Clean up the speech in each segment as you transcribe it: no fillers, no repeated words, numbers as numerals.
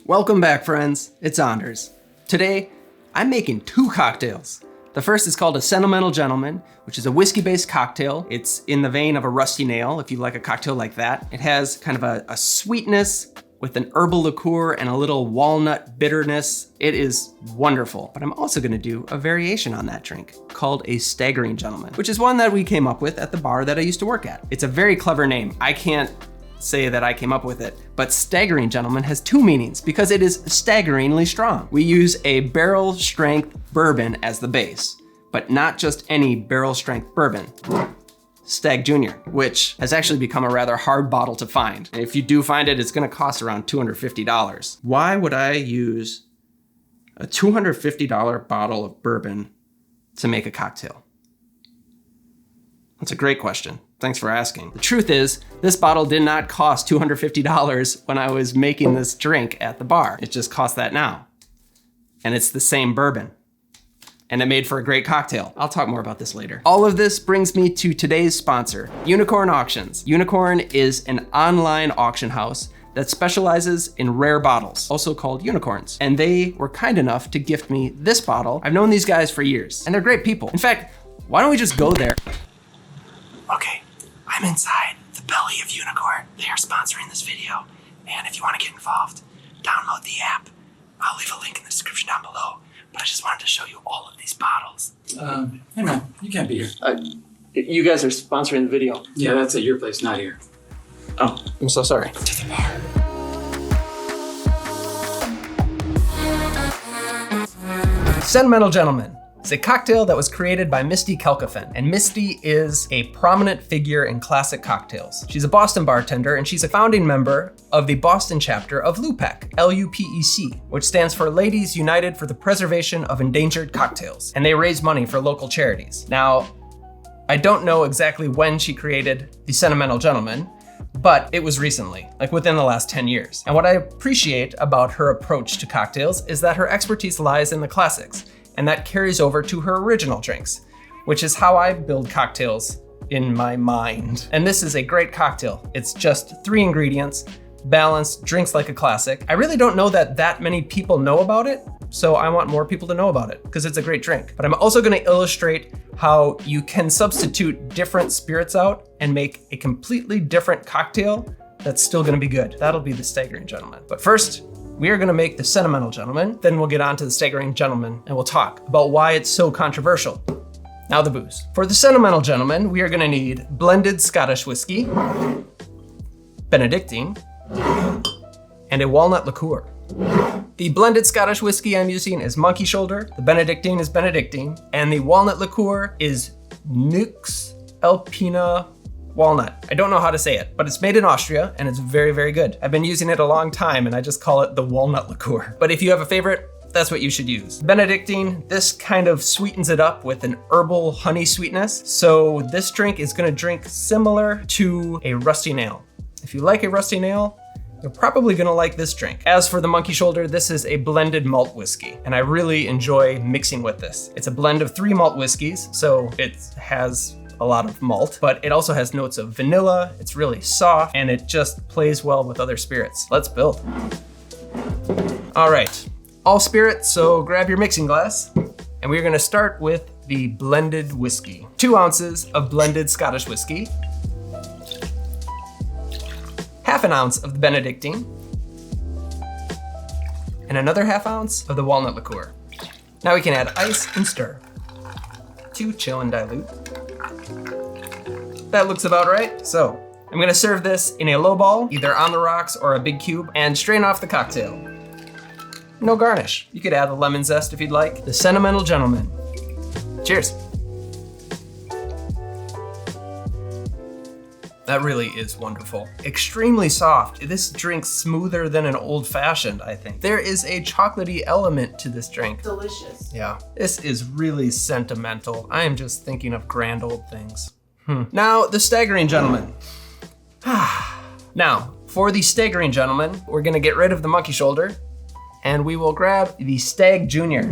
Welcome back, friends. It's Anders. Today, I'm making two cocktails. The first is called a Sentimental Gentleman, which is a whiskey-based cocktail. It's in the vein of a rusty nail, if you like a cocktail like that. It has kind of a sweetness with an herbal liqueur and a little walnut bitterness. It is wonderful. But I'm also gonna do a variation on that drink called a Staggering Gentleman, which is one that we came up with at the bar that I used to work at. It's a very clever name. I can't say that I came up with it, but Staggering Gentleman has two meanings because it is staggeringly strong. We use a barrel strength bourbon as the base, but not just any barrel strength bourbon. Stagg Jr, which has actually become a rather hard bottle to find. And if you do find it, it's gonna cost around $250. Why would I use a $250 bottle of bourbon to make a cocktail? That's a great question. Thanks for asking. The truth is, this bottle did not cost $250 when I was making this drink at the bar. It just costs that now. And it's the same bourbon. And it made for a great cocktail. I'll talk more about this later. All of this brings me to today's sponsor, Unicorn Auctions. Unicorn is an online auction house that specializes in rare bottles, also called unicorns. And they were kind enough to gift me this bottle. I've known these guys for years, and they're great people. In fact, why don't we just go there? Okay, I'm inside the belly of Unicorn. They are sponsoring this video. And if you want to get involved, download the app. I'll leave a link in the description down below. But I just wanted to show you all of these bottles. Hey man, you can't be here. You guys are sponsoring the video. Yeah, that's at your place, not here. Oh, I'm so sorry. To the bar. Sentimental Gentleman. It's a cocktail that was created by Misty Kalkofen, and Misty is a prominent figure in classic cocktails. She's a Boston bartender, and she's a founding member of the Boston chapter of LUPEC, L-U-P-E-C, which stands for Ladies United for the Preservation of Endangered Cocktails, and they raise money for local charities. Now, I don't know exactly when she created the Sentimental Gentleman, but it was recently, like within the last 10 years. And what I appreciate about her approach to cocktails is that her expertise lies in the classics, and that carries over to her original drinks, which is how I build cocktails in my mind. And this is a great cocktail. It's just 3 ingredients, balanced, drinks like a classic. I really don't know that many people know about it, so I want more people to know about it because it's a great drink. But I'm also gonna illustrate how you can substitute different spirits out and make a completely different cocktail that's still gonna be good. That'll be the Staggering Gentleman. But first, we are gonna make the Sentimental Gentleman, then we'll get on to the Staggering Gentleman and we'll talk about why it's so controversial. Now the booze. For the Sentimental Gentleman, we are gonna need blended Scottish whiskey, Benedictine, and a walnut liqueur. The blended Scottish whiskey I'm using is Monkey Shoulder, the Benedictine is Benedictine, and the walnut liqueur is Nux Alpina Walnut. I don't know how to say it, but it's made in Austria and it's very, very good. I've been using it a long time and I just call it the walnut liqueur. But if you have a favorite, that's what you should use. Benedictine, this kind of sweetens it up with an herbal honey sweetness. So this drink is gonna drink similar to a rusty nail. If you like a rusty nail, you're probably gonna like this drink. As for the Monkey Shoulder, this is a blended malt whiskey, and I really enjoy mixing with this. It's a blend of 3 malt whiskeys, so it has a lot of malt, but it also has notes of vanilla, it's really soft, and it just plays well with other spirits. Let's build. All right, all spirits, so grab your mixing glass, and we're gonna start with the blended whiskey. 2 ounces of blended Scottish whiskey, half an ounce of the Benedictine, and another half ounce of the walnut liqueur. Now we can add ice and stir to chill and dilute. That looks about right. So I'm gonna serve this in a low ball, either on the rocks or a big cube, and strain off the cocktail. No garnish. You could add a lemon zest if you'd like. The Sentimental Gentleman. Cheers. That really is wonderful. Extremely soft. This drink's smoother than an old fashioned, I think. There is a chocolatey element to this drink. Delicious. Yeah, this is really sentimental. I am just thinking of grand old things. Now, the Staggering Gentleman. Now, for the Staggering Gentleman, we're gonna get rid of the Monkey Shoulder and we will grab the Stagg Jr.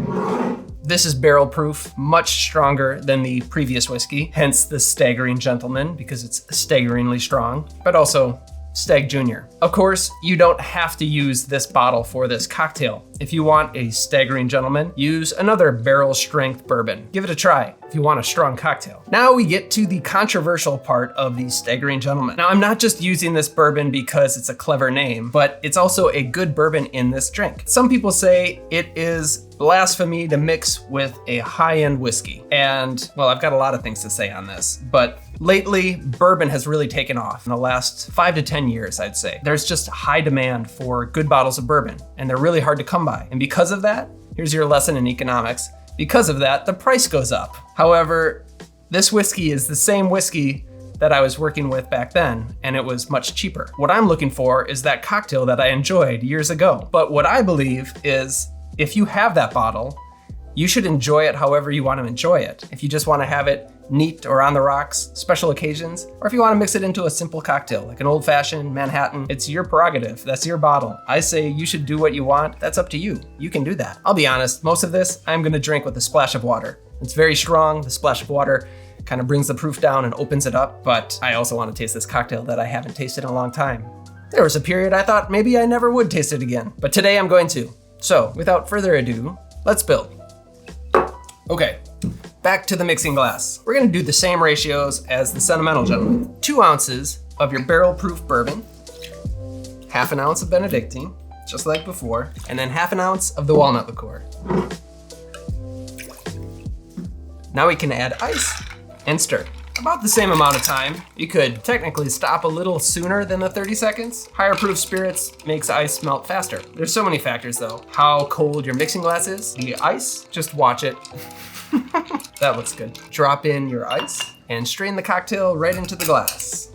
This is barrel proof, much stronger than the previous whiskey, hence the Staggering Gentleman because it's staggeringly strong, but also Stagg Jr. Of course, you don't have to use this bottle for this cocktail. If you want a Staggering Gentleman, use another barrel strength bourbon. Give it a try if you want a strong cocktail. Now we get to the controversial part of the Staggering Gentleman. Now I'm not just using this bourbon because it's a clever name, but it's also a good bourbon in this drink. Some people say it is blasphemy to mix with a high-end whiskey. And well, I've got a lot of things to say on this, but lately, bourbon has really taken off in the last 5 to 10 years, I'd say. There's just high demand for good bottles of bourbon, and they're really hard to come by. And because of that, here's your lesson in economics. Because of that, the price goes up. However, this whiskey is the same whiskey that I was working with back then, and it was much cheaper. What I'm looking for is that cocktail that I enjoyed years ago. But what I believe is if you have that bottle, you should enjoy it however you want to enjoy it. If you just want to have it neat or on the rocks, special occasions, or if you want to mix it into a simple cocktail, like an old fashioned Manhattan, it's your prerogative. That's your bottle. I say you should do what you want. That's up to you. You can do that. I'll be honest, most of this I'm going to drink with a splash of water. It's very strong. The splash of water kind of brings the proof down and opens it up, but I also want to taste this cocktail that I haven't tasted in a long time. There was a period I thought maybe I never would taste it again, but today I'm going to. So without further ado, let's build. Okay, back to the mixing glass. We're gonna do the same ratios as the Sentimental Gentleman. 2 ounces of your barrel-proof bourbon, 1/2 ounce of Benedictine, just like before, and then 1/2 ounce of the walnut liqueur. Now we can add ice and stir. About the same amount of time. You could technically stop a little sooner than the 30 seconds. Higher proof spirits makes ice melt faster. There's so many factors though. How cold your mixing glass is, the ice, just watch it. That looks good. Drop in your ice and strain the cocktail right into the glass.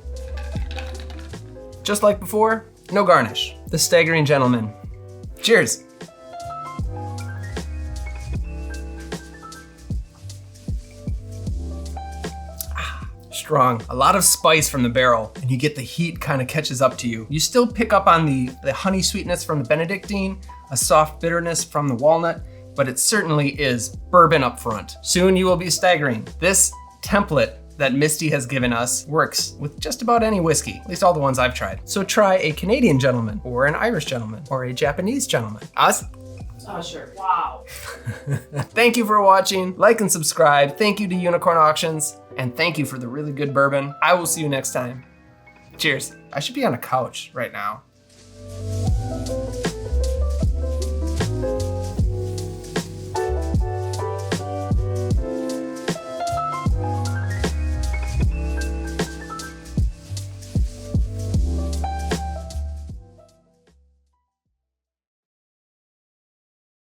Just like before, no garnish. The Staggering Gentleman. Cheers. Strong. A lot of spice from the barrel, and you get the heat kind of catches up to you. You still pick up on the honey sweetness from the Benedictine, a soft bitterness from the walnut, but it certainly is bourbon up front. Soon you will be staggering. This template that Misty has given us works with just about any whiskey, at least all the ones I've tried. So try a Canadian gentleman, or an Irish gentleman, or a Japanese gentleman. Us? Oh, sure. Wow. Thank you for watching. Like and subscribe. Thank you to Unicorn Auctions. And thank you for the really good bourbon. I will see you next time. Cheers. I should be on a couch right now.